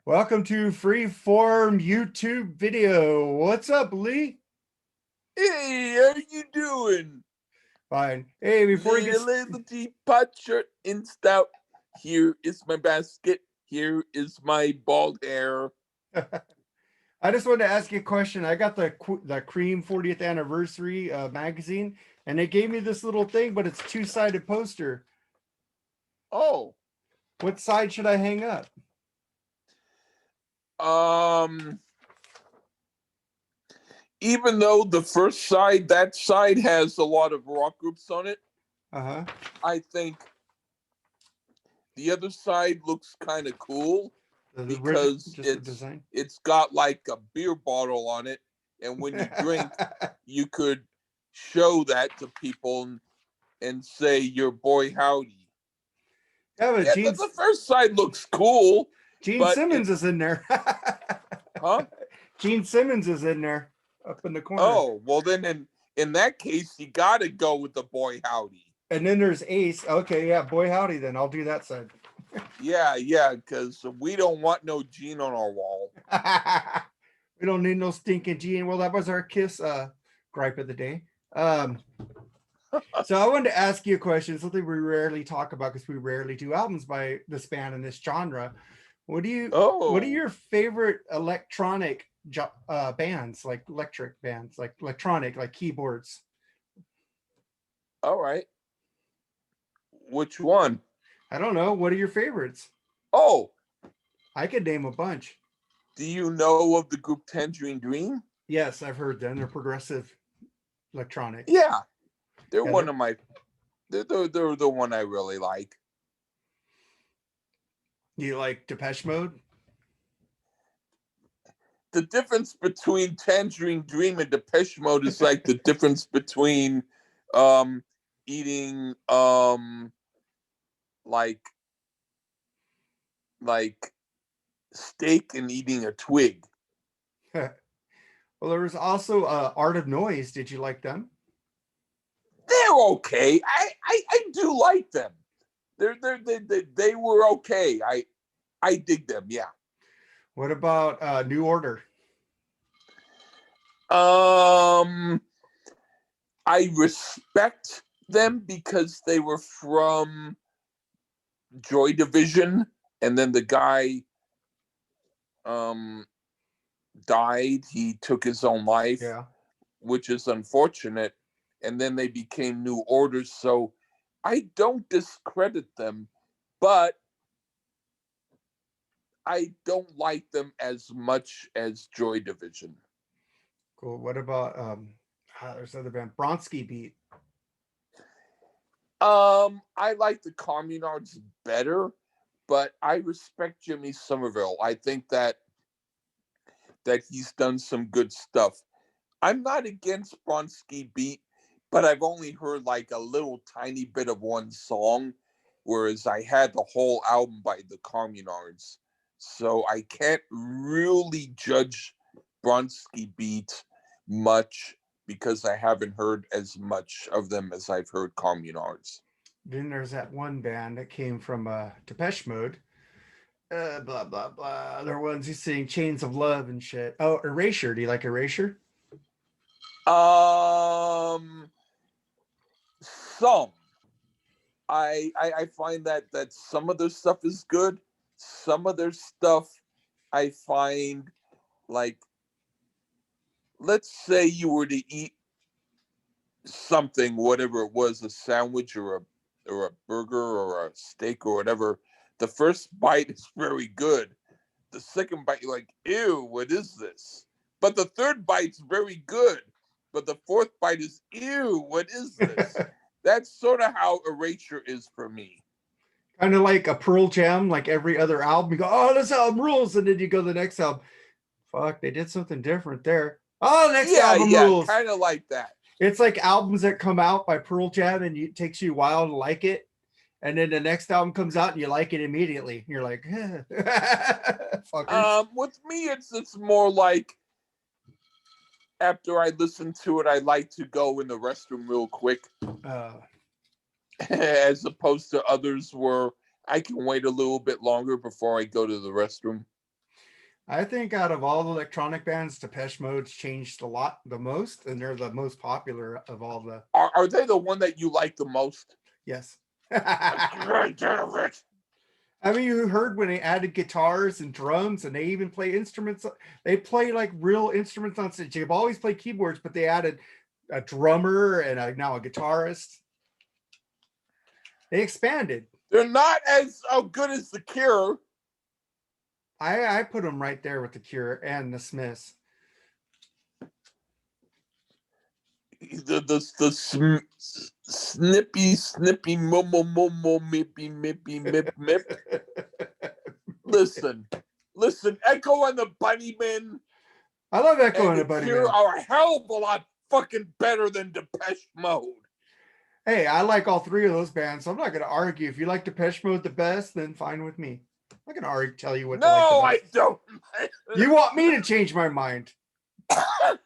Welcome to Freeform YouTube video. What's up, Lee? Hey, how you doing? Fine. Hey, before you Little teapot shirt and stout. Here is my basket. Here is my bald hair. I just wanted to ask you a question. I got the Cream 40th anniversary magazine, and they gave me this little thing, but it's two-sided poster. Oh, What side should I hang up? Even though the first side, that side has a lot of rock groups on it, Uh-huh. I think the other side looks kind of cool because Just the design. it's got like a beer bottle on it, and when you drink, you could show that to people and say your boy howdy. Yeah, but Yeah, the first side looks cool. Gene but Simmons is in there. Huh? Gene Simmons is in there up in the corner. Oh, well then in that case, you gotta go with the boy howdy. And then there's Ace. Okay, yeah, boy howdy then. I'll do that side. Yeah, because we don't want no Gene on our wall. We don't need no stinking Gene. Well, that was our Kiss gripe of the day. So I wanted to ask you a question, something we rarely talk about because we rarely do albums by this band in this genre. What are your favorite electronic bands, like electric bands, like electronic, like keyboards? All right. Which one? I don't know. What are your favorites? Oh, I could name a bunch. do you know of the group Tangerine Dream? Yes, I've heard them. They're progressive electronic. Yeah, they're one of my. They're the one I really like. You like Depeche Mode? The difference between Tangerine Dream and Depeche Mode is like the difference between eating like steak and eating a twig. Well, there was also Art of Noise. Did you like them? They're okay. I do like them. They were okay. I dig them. Yeah. What about New Order? I respect them because they were from Joy Division, and then the guy died. He took his own life, which is unfortunate. And then they became New Order, so I don't discredit them, but I don't like them as much as Joy Division. Cool. What about there's another band, Bronski Beat? I like the Communards better, but I respect Jimmy Somerville. I think that he's done some good stuff. I'm not against Bronski Beat, but I've only heard like a little tiny bit of one song, whereas I had the whole album by the Communards. So I can't really judge Bronski Beat much because I haven't heard as much of them as I've heard Communards. Then there's that one band that came from Depeche Mode. Blah blah blah. They're ones who sing Chains of Love and shit. Oh, Erasure. Do you like Erasure? Some. I find that some of their stuff is good. Some of their stuff I find like, let's say you were to eat something, whatever it was, a sandwich or a burger or a steak or whatever. The first bite is very good. The second bite, you're like, ew, what is this? But the third bite's very good. But the fourth bite is, ew, what is this? That's sort of how Erasure is for me. Kind of like a Pearl Jam, like every other album. You go, oh, this album rules. And then you go to the next album. Fuck, they did something different there. Oh, next album rules. Kind of like that. It's like albums that come out by Pearl Jam and it takes you a while to like it. And then the next album comes out and you like it immediately. You're like, fuckers. With me, it's more like after I listen to it, I like to go in the restroom real quick. As opposed to others where I can wait a little bit longer before I go to the restroom. I think out of all the electronic bands, Depeche Mode's changed a lot, the most, and they're the most popular of all the. Are they the one that you like the most? Yes. Right, damn it. I mean, you heard when they added guitars and drums, and they even play instruments. They play like real instruments on stage. They've always played keyboards, but they added a drummer and now a guitarist. They expanded. They're not as good as the Cure. I put them right there with the Cure and the Smiths. The snippy mo mippy mip. Listen, Echo and the Bunnymen. I love Echo and the Bunnymen. Cure are a hell of a lot fucking better than Depeche Mode. Hey, I like all three of those bands, so I'm not going to argue. If you like Depeche Mode the best, then fine with me. I'm not going to argue, tell you what to like the best. I don't. You want me to change my mind? I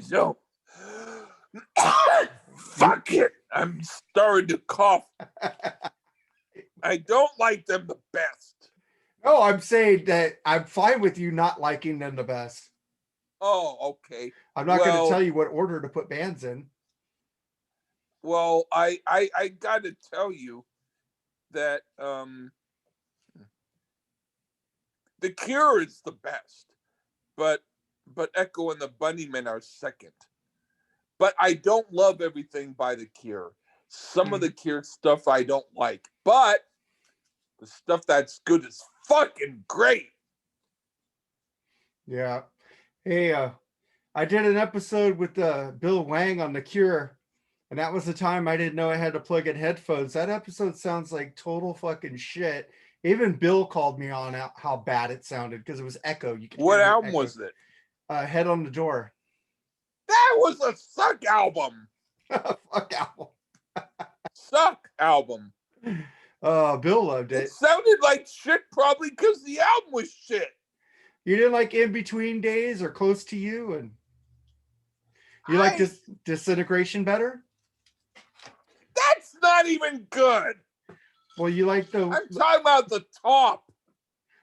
don't. Fuck it. I'm starting to cough. I don't like them the best. No, I'm saying that I'm fine with you not liking them the best. Oh, okay. I'm not going to tell you what order to put bands in. Well, I got to tell you that the Cure is the best, but Echo and the Bunnymen are second. But I don't love everything by the Cure. Some of the Cure stuff I don't like, but the stuff that's good is fucking great. Yeah. Hey, I did an episode with Bill Wang on the Cure, and that was the time I didn't know I had to plug in headphones. That episode sounds like total fucking shit. Even Bill called me on how bad it sounded because it was echo. You could What album was it? Head on the Door. That was a suck album. Fuck album. Suck album. Bill loved it. It sounded like shit probably because the album was shit. You didn't like In Between Days or Close to You, and you like Disintegration better? That's not even good. Well, you like I'm talking about the Top.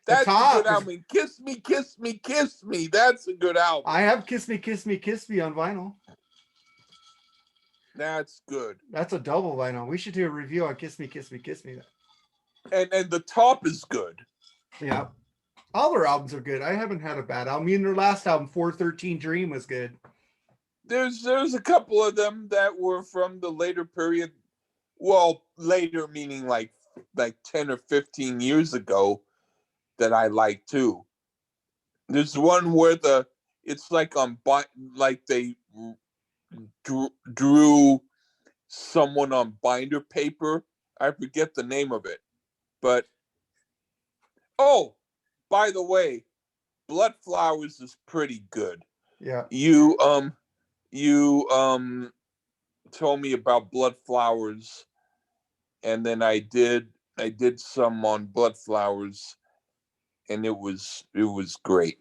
That's a good album. Kiss Me, Kiss Me, Kiss Me. That's a good album. I have Kiss Me, Kiss Me, Kiss Me on vinyl. That's good. That's a double vinyl. We should do a review on Kiss Me, Kiss Me, Kiss Me. And the Top is good. Yeah. All their albums are good. I haven't had a bad album. I mean, their last album, 413 Dream, was good. There's a couple of them that were from the later period. Well, later meaning like 10 or 15 years ago that I like too. There's one where it's like on like they drew someone on binder paper. I forget the name of it, but by the way, Blood Flowers is pretty good. Yeah. You told me about Blood Flowers, and then I did some on Blood Flowers, and it was great.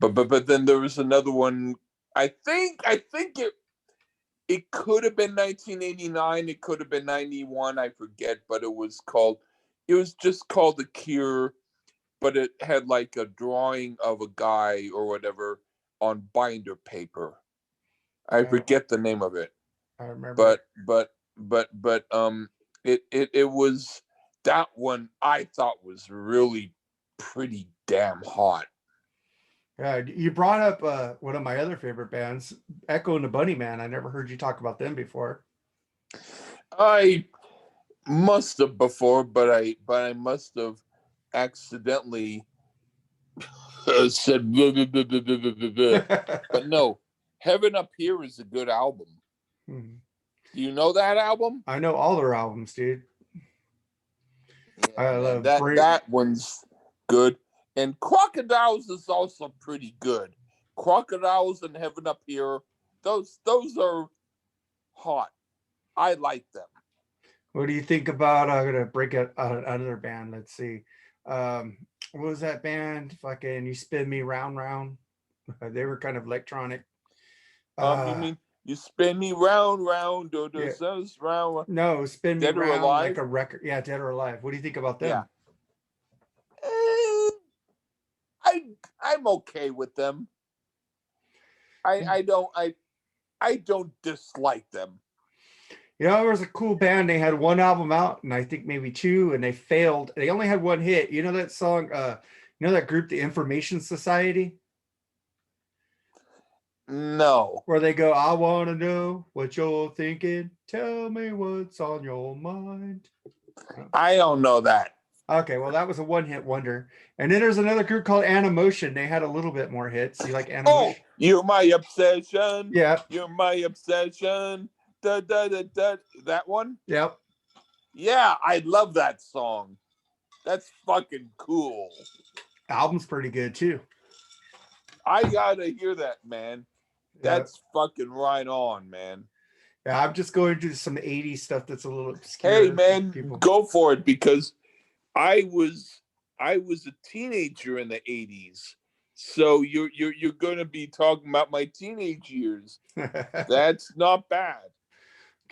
But then there was another one. I think it could have been 1989. It could have been 91. I forget, but it was just called The Cure. But it had like a drawing of a guy or whatever on binder paper. I forget the name of it. I remember. But it was, that one I thought was really pretty damn hot. Yeah, you brought up one of my other favorite bands, Echo and the Bunnymen. I never heard you talk about them before. I must have before, but I must have accidentally said blah, blah, blah, blah, blah, blah, blah. But no, Heaven Up Here is a good album. Do you know that album? I know all their albums, dude. Yeah, I love that one's good. And Crocodiles is also pretty good. Crocodiles and Heaven Up Here, those are hot. I like them. What do you think about, I'm going to break out another band. Let's see. What was that band? Fucking You Spin Me Round Round. They were kind of electronic. You mean You Spin Me Round Round, round? No, Spin Me Dead or Round Alive? like a record. Yeah, Dead or Alive. What do you think about them? Yeah. I'm okay with them. I don't dislike them. You know, there was a cool band. They had one album out, and I think maybe two, and they failed. They only had one hit. You know that song? You know that group, the Information Society? No. Where they go, I want to know what you're thinking. Tell me what's on your mind. I don't know that. Okay, well, that was a one-hit wonder. And then there's another group called Animotion. They had a little bit more hits. You like Animotion? Oh, you're my obsession. Yeah. You're my obsession. Da, da, da, da. That one? Yep. Yeah, I love that song. That's fucking cool. Album's pretty good, too. I gotta hear that, man. That's fucking right on, man. Yeah, I'm just going to some 80s stuff that's a little obscure. Hey, man, go for it, because I was a teenager in the 80s. So you're gonna be talking about my teenage years. That's not bad.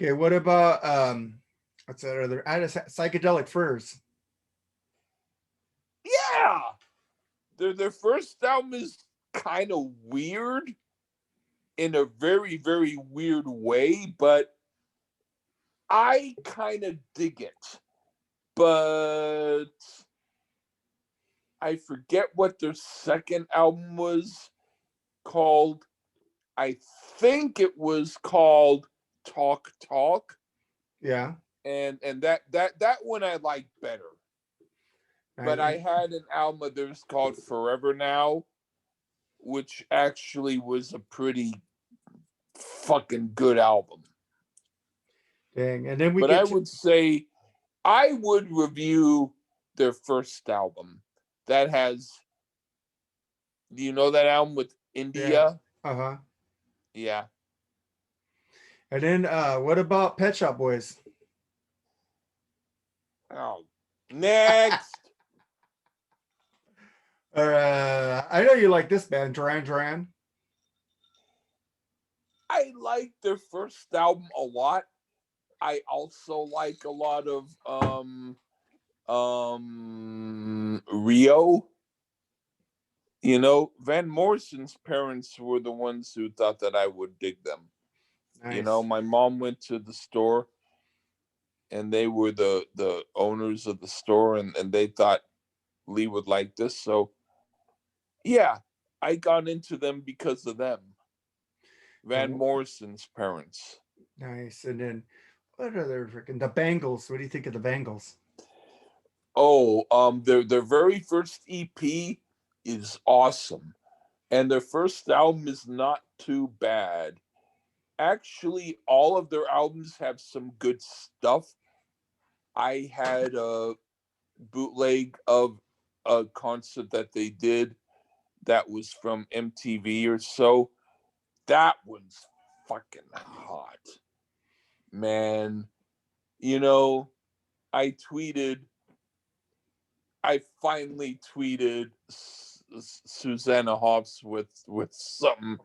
Okay, what about what's that other? Psychedelic Furs. Yeah, their first album is kind of weird in a very, very weird way, but I kind of dig it. But I forget what their second album was called. I think it was called Talk Talk. Yeah. And that one I liked better. But I had an album of theirs called Forever Now, which actually was a pretty fucking good album. Dang. And then I would say I would review their first album. That has, do you know that album with India? Yeah. Uh-huh. Yeah. And then what about Pet Shop Boys? Oh, next. I know you like this band, Duran Duran. I like their first album a lot. I also like a lot of Rio. You know, Van Morrison's parents were the ones who thought that I would dig them. Nice. You know, my mom went to the store and they were the owners of the store, and they thought Lee would like this. So yeah, I got into them because of them. Van Morrison's parents. Nice. And then what are they freaking, the Bangles? What do you think of the Bangles? Oh, their very first EP is awesome. And their first album is not too bad. Actually, all of their albums have some good stuff. I had a bootleg of a concert that they did that was from MTV or so. That one's fucking hot. Man, you know, I finally tweeted Susanna Hoffs with something.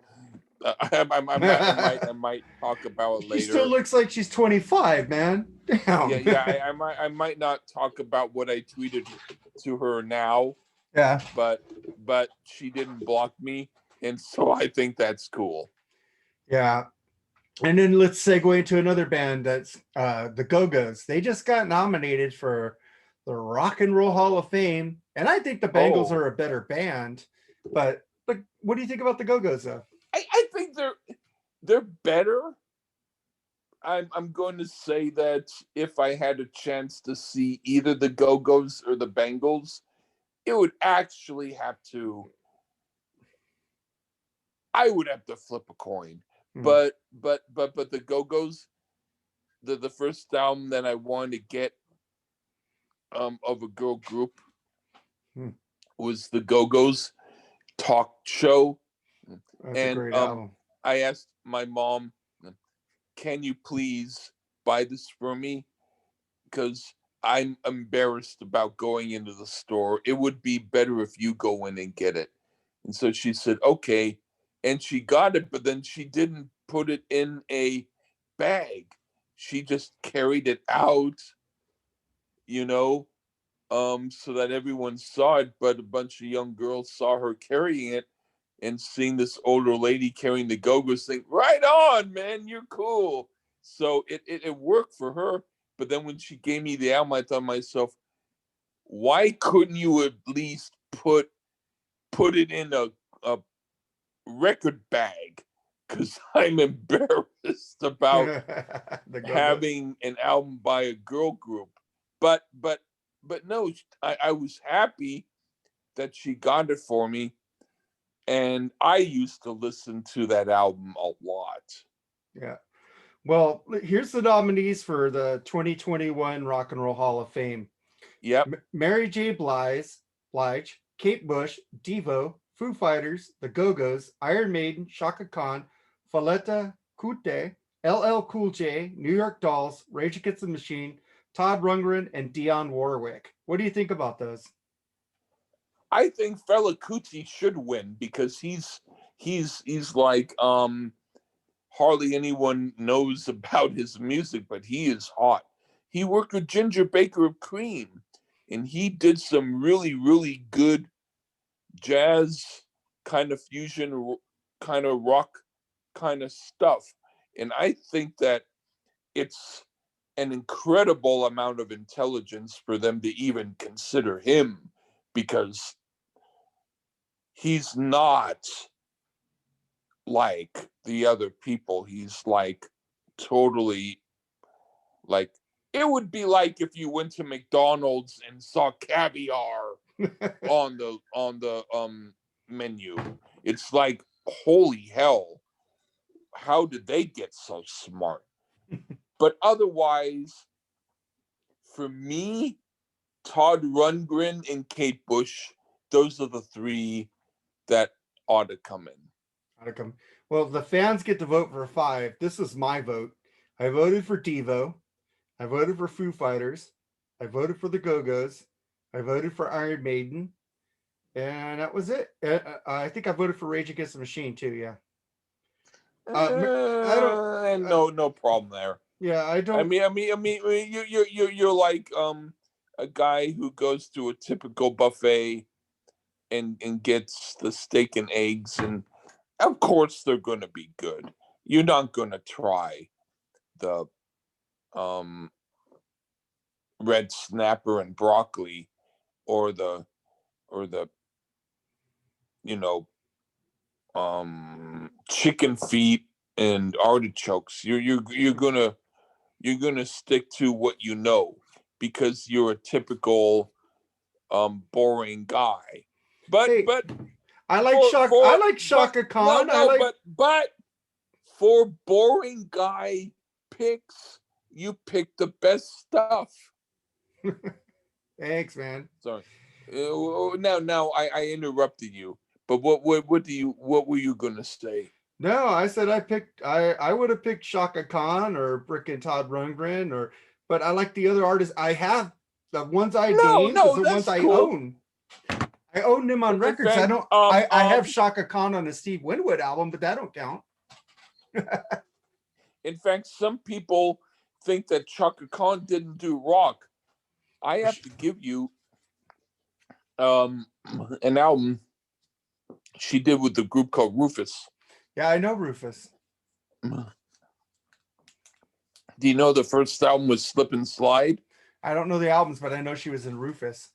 I might talk about it later. She still looks like she's 25, man. Damn. Yeah. I might not talk about what I tweeted to her now. Yeah. But she didn't block me, and so I think that's cool. Yeah. And then let's segue into another band that's the Go-Go's. They just got nominated for the Rock and Roll Hall of Fame, and I think the Bangles are a better band. But what do you think about the Go-Go's though? I think they're better. I'm going to say that if I had a chance to see either the Go-Go's or the Bangles, it would actually have to. I would have to flip a coin. But the Go-Go's, the first album that I wanted to get of a girl group was the Go-Go's Talk Show. That's a great album. I asked my mom, can you please buy this for me? Because I'm embarrassed about going into the store. It would be better if you go in and get it. And so she said, okay. And she got it, but then she didn't put it in a bag. She just carried it out, you know, so that everyone saw it, but a bunch of young girls saw her carrying it and seeing this older lady carrying the Go-Go's, think, right on, man, you're cool. So it worked for her. But then when she gave me the album, I thought to myself, why couldn't you at least put it in a record bag? Because I'm embarrassed about having an album by a girl group. But no, I was happy that she got it for me. And I used to listen to that album a lot. Yeah. Well, here's the nominees for the 2021 Rock and Roll Hall of Fame. Yep. Mary J. Blige, Kate Bush, Devo, Foo Fighters, The Go-Go's, Iron Maiden, Chaka Khan, Falletta Kuti, LL Cool J, New York Dolls, Rage Against the Machine, Todd Rundgren, and Dionne Warwick. What do you think about those? I think Fela Kuti should win because he's like hardly anyone knows about his music, but he is hot. He worked with Ginger Baker of Cream, and he did some really, really good jazz kind of fusion, kind of rock kind of stuff. And I think that it's an incredible amount of intelligence for them to even consider him, because he's not like the other people. He's like totally like, it would be like if you went to McDonald's and saw caviar on the menu. It's like, holy hell, how did they get so smart? But otherwise, for me, Todd Rundgren and Kate Bush, those are the three that ought to come in. Well, the fans get to vote for 5. This is my vote. I voted for Devo. I voted for Foo Fighters. I voted for the Go-Go's. I voted for Iron Maiden. And that was it. I think I voted for Rage Against the Machine too. Yeah. I don't. No problem there. Yeah, I don't. I mean, you're like a guy who goes to a typical buffet and gets the steak and eggs, and of course they're going to be good. You're not going to try the red snapper and broccoli, or the chicken feet and artichokes. You're gonna stick to what you know, because you're a typical boring guy. But I like Chaka Khan. But for boring guy picks, you pick the best stuff. Thanks, man. Sorry. Now I interrupted you. But what were you gonna say? No, I said I would have picked Chaka Khan or frickin' Todd Rundgren, but I like the other artists. I have the ones I named, the ones I own. I own them on records. Fact, I have Chaka Khan on the Steve Winwood album, but that don't count. In fact, some people think that Chaka Khan didn't do rock. I have to give you an album she did with the group called Rufus. Yeah, I know Rufus. Do you know the first album was Slip and Slide? I don't know the albums, but I know she was in Rufus.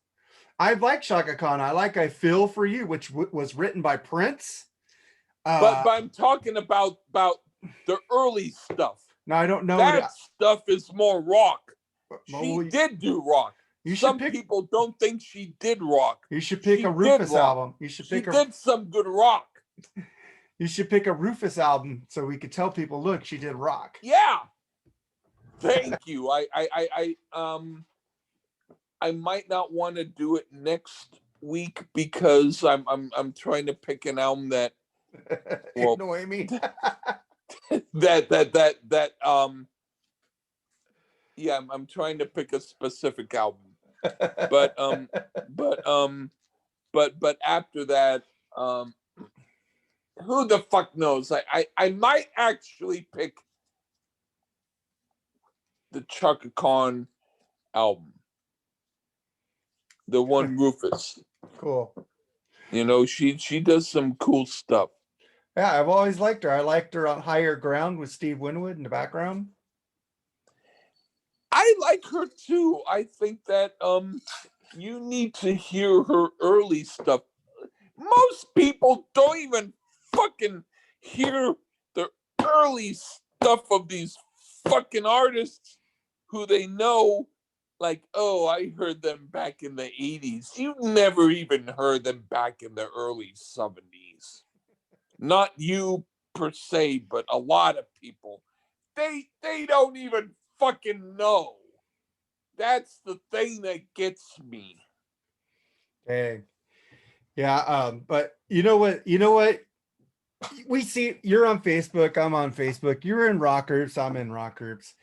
I like Chaka Khan. I like I Feel For You, which was written by Prince. But I'm talking about the early stuff. No, I don't know. That stuff is more rock. She did do rock. Some people don't think she did rock. You should pick a Rufus album. She did some good rock. You should pick a Rufus album so we could tell people, look, she did rock. Yeah. Thank you. I might not want to do it next week because I'm trying to pick an album that annoy me. I'm trying to pick a specific album. But after that, who the fuck knows? I might actually pick the Chaka Khan album. the one Rufus. Cool. You know, she does some cool stuff. Yeah, I've always liked her. I liked her on Higher Ground with Steve Winwood in the background. I like her too. I think that you need to hear her early stuff. Most people don't even fucking hear the early stuff of these fucking artists who they know, like, oh, I heard them back in the 80s. You never even heard them back in the early 70s. Not you per se, but a lot of people. They don't even fucking know. That's the thing that gets me. Dang. Yeah, but you know what? We see you're on Facebook, I'm on Facebook, you're in rock groups, I'm in rock groups.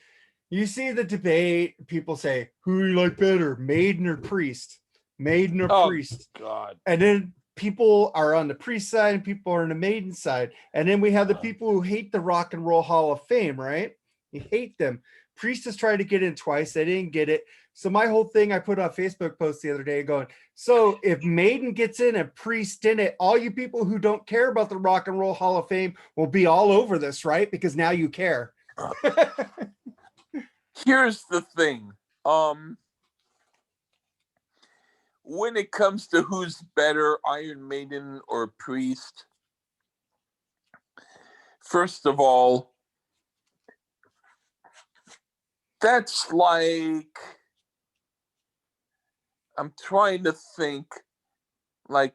You see the debate, people say, who do you like better, Maiden or Priest? Maiden or Priest? God. And then people are on the Priest side and people are on the Maiden side. And then we have the people who hate the Rock and Roll Hall of Fame, right? You hate them. Priest has tried to get in twice, they didn't get it. So my whole thing, I put on Facebook post the other day going, so if Maiden gets in and Priest in it, all you people who don't care about the Rock and Roll Hall of Fame will be all over this, right? Because now you care. Here's the thing. When it comes to who's better, Iron Maiden or Priest, first of all, that's like, I'm trying to think, like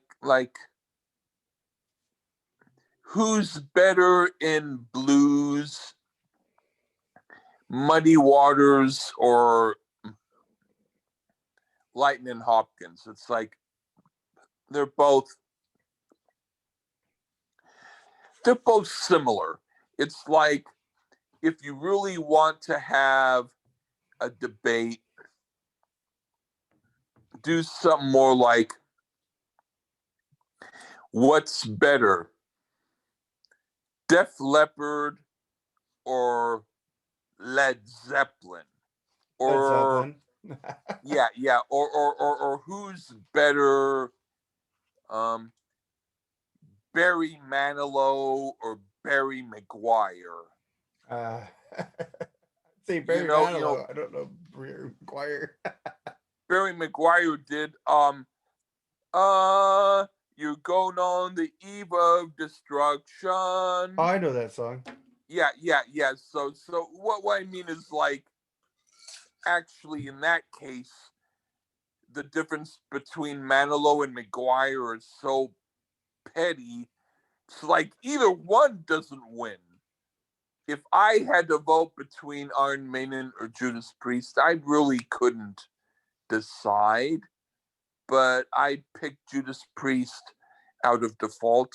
who's better in blues, Muddy Waters or Lightning Hopkins. It's like they're both similar. It's like if you really want to have a debate, do something more like, what's better, Def Leppard or Led Zeppelin? Or Led Zeppelin. yeah, or who's better, Barry Manilow or Barry McGuire? Say Barry Manilow. I don't know Barry McGuire. Barry McGuire did you're going on the eve of destruction. Oh, I know that song. Yeah. So what I mean is, like, actually in that case, the difference between Manilow and McGuire is so petty. It's like either one doesn't win. If I had to vote between Iron Maiden or Judas Priest, I really couldn't decide. But I picked Judas Priest out of default.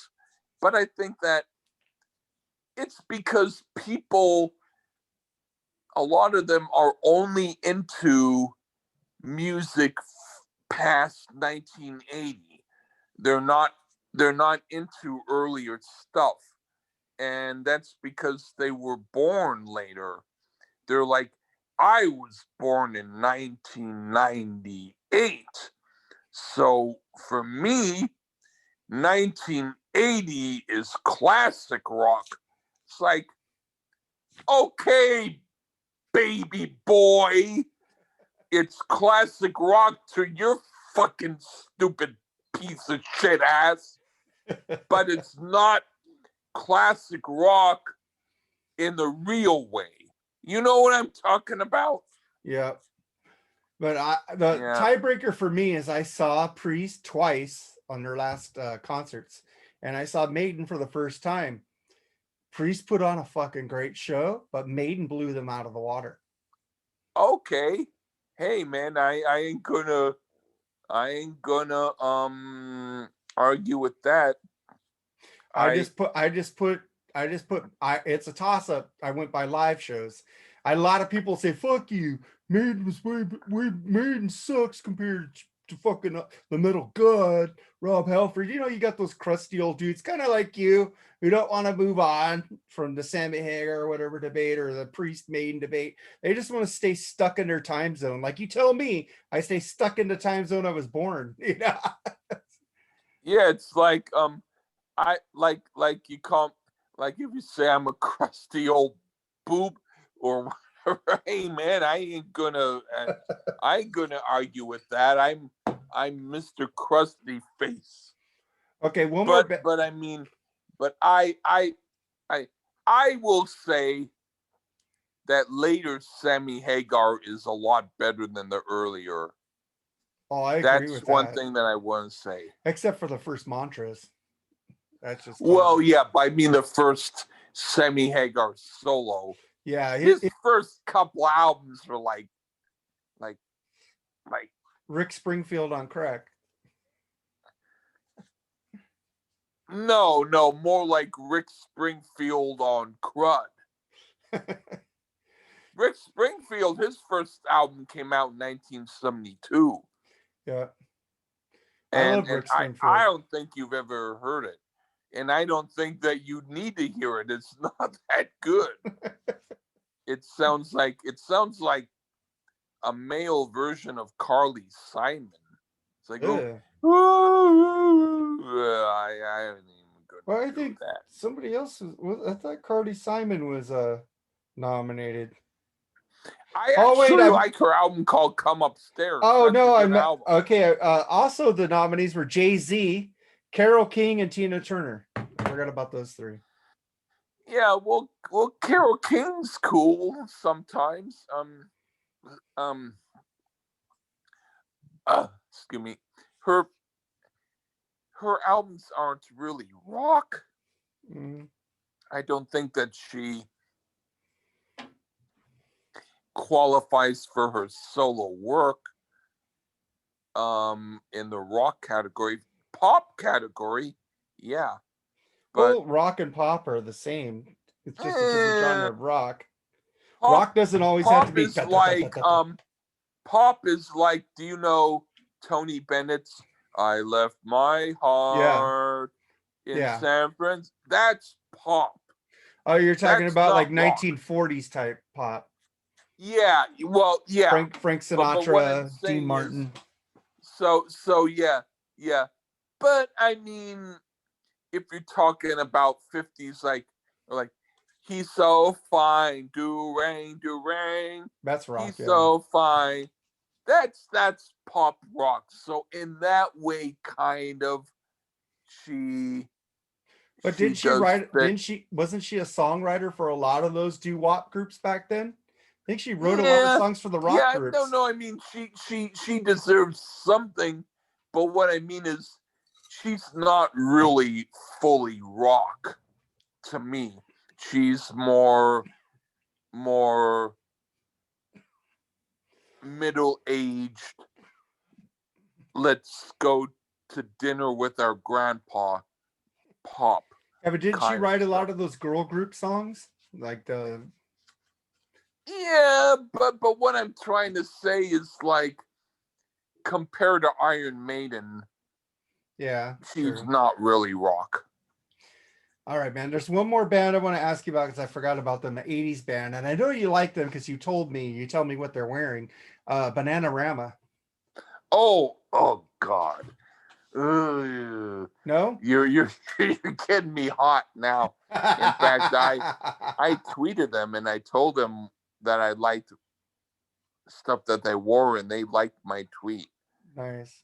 But I think that it's because people, a lot of them are only into music past 1980. They're not into earlier stuff. And that's because they were born later. They're like, I was born in 1998. So for me, 1980 is classic rock. It's like, okay, baby boy, it's classic rock to your fucking stupid piece of shit ass, but it's not classic rock in the real way. You know what I'm talking about? Yeah. But the tiebreaker for me is I saw Priest twice on their last concerts, and I saw Maiden for the first time. Priest put on a fucking great show, but Maiden blew them out of the water. Okay. Hey man, I ain't gonna argue with that. It's a toss up. I went by live shows. A lot of people say, fuck you. Maiden sucks compared to fucking the middle good, Rob Halford. You know, you got those crusty old dudes, kind of like you, who don't want to move on from the Sammy Hagar or whatever debate or the Priest Maiden debate. They just want to stay stuck in their time zone. Like you tell me, I stay stuck in the time zone I was born. You know? Yeah, it's like I like you call, like if you say I'm a crusty old boob or whatever, hey man, I ain't gonna argue with that. I'm Mr. Crusty Face. Okay, one more. But I mean, but I will say that later Sammy Hagar is a lot better than the earlier. Oh, I agree with That's one that. thing that I want to say. Except for the first mantras. That's just well, yeah, but I mean the first Sammy Hagar solo. Yeah, his first couple albums were like Rick Springfield on crack. No, more like Rick Springfield on crud. Rick Springfield, his first album came out in 1972. Yeah. I love Rick Springfield. I don't think you've ever heard it. And I don't think that you need to hear it. It's not that good. It sounds like a male version of Carly Simon. It's like, I haven't even good. Well, I think that somebody else was. I thought Carly Simon was nominated. I actually like her album called "Come Upstairs." Oh no, I'm okay. Also, the nominees were Jay-Z, Carole King, and Tina Turner. I forgot about those three. Yeah, well, Carole King's cool sometimes. Excuse me. Her albums aren't really rock. I don't think that she qualifies for her solo work in the rock category. Pop category, yeah. But well, rock and pop are the same. It's just a different genre of rock. Rock doesn't always have to be pop is like, do you know Tony Bennett's I Left My Heart in San Francisco? That's pop. Oh, you're talking about like 1940s type pop. Yeah, well, yeah. Frank Sinatra, Dean Martin. So yeah. But I mean, if you're talking about 50s, like he's so fine, do rain. That's rock. He's so fine. That's pop rock. So in that way, kind of, she. But didn't she write? Wasn't she a songwriter for a lot of those doo-wop groups back then? I think she wrote a lot of songs for the rock groups. No. I mean, she deserves something, but what I mean is, she's not really fully rock to me. She's more middle-aged. Let's go to dinner with our grandpa. Pop. Yeah, but didn't she write a lot of those girl group songs, like the? Yeah, but what I'm trying to say is, like, compared to Iron Maiden, yeah, she's not really rock. All right, man. There's one more band I want to ask you about because I forgot about them, the 80s band, and I know you like them because you tell me what they're wearing. Bananarama. Oh God. No, you're getting me hot now. In fact, I tweeted them and I told them that I liked stuff that they wore, and they liked my tweet. Nice.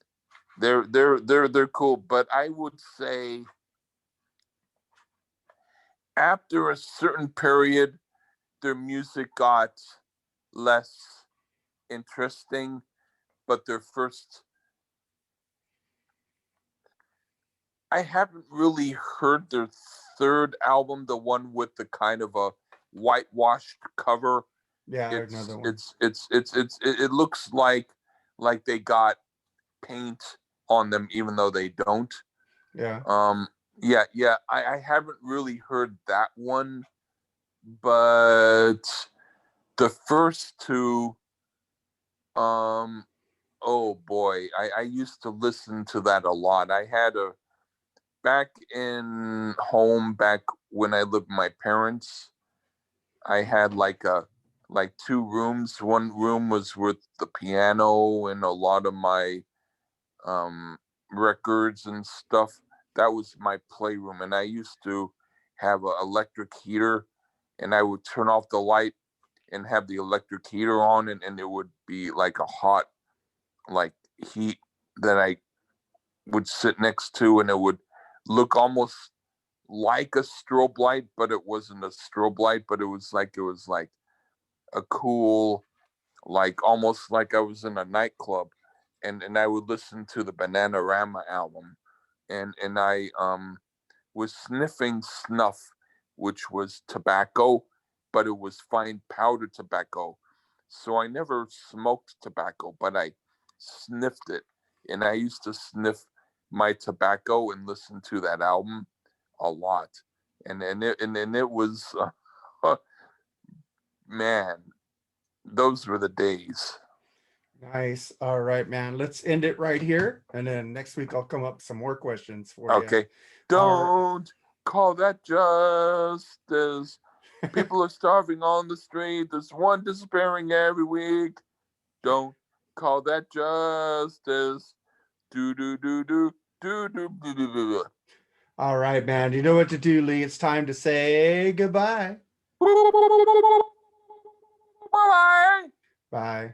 They're cool, but I would say after a certain period, their music got less interesting, but their first. I haven't really heard their third album, the one with the kind of a whitewashed cover. Yeah, another one. It looks like they got paint on them, even though they don't. Yeah. Yeah. I haven't really heard that one, but the first two, Oh boy, I used to listen to that a lot. I had back in home, back when I lived with my parents, I had like two rooms. One room was with the piano and a lot of my um records and stuff. That was my playroom, and I used to have an electric heater, and I would turn off the light and have the electric heater on, and it would be like a hot like heat that I would sit next to, and it would look almost like a strobe light, but it wasn't a strobe light, but it was like a cool, like almost like I was in a nightclub, and I would listen to the Bananarama album, and I was sniffing snuff, which was tobacco, but it was fine powder tobacco. So I never smoked tobacco, but I sniffed it. And I used to sniff my tobacco and listen to that album a lot. And it was, man, those were the days. Nice. All right, man. Let's end it right here. And then next week I'll come up with some more questions for you. Okay. Don't call that justice. People are starving on the street. There's one disappearing every week. Don't call that justice. Do do do do do do do do do. All right, man. You know what to do, Lee. It's time to say goodbye. Bye. Bye.